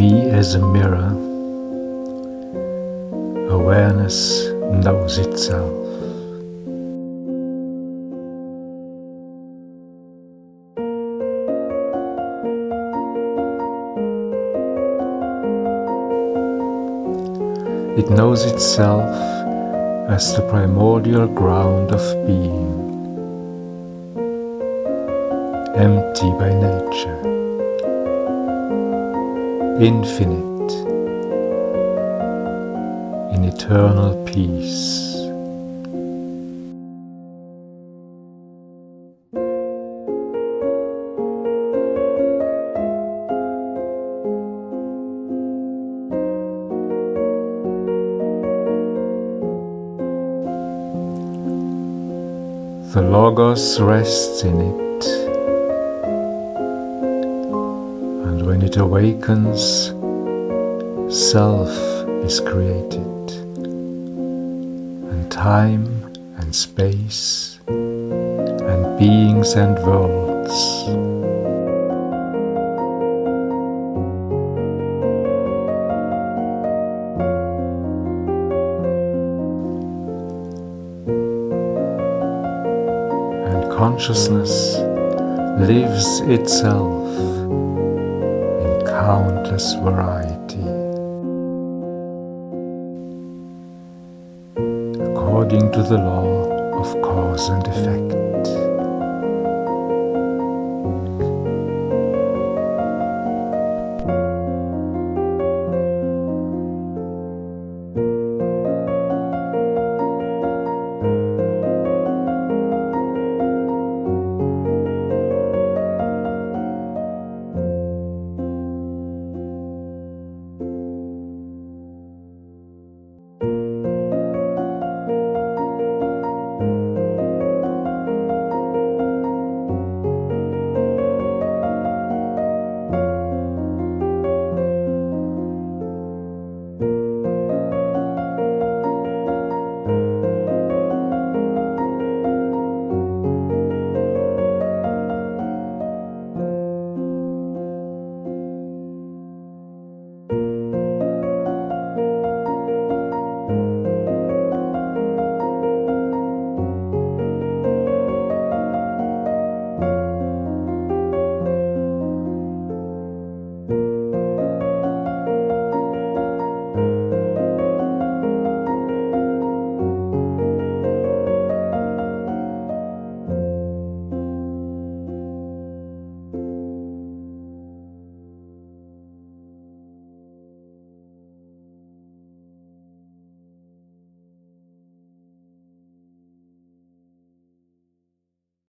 Me as a mirror, awareness knows itself. It knows itself as the primordial ground of being, empty by nature, infinite in eternal peace. The Logos rests in it, and when it awakens, self is created, and time and space, and beings and worlds. Consciousness lives itself in countless variety, according to the law of cause and effect.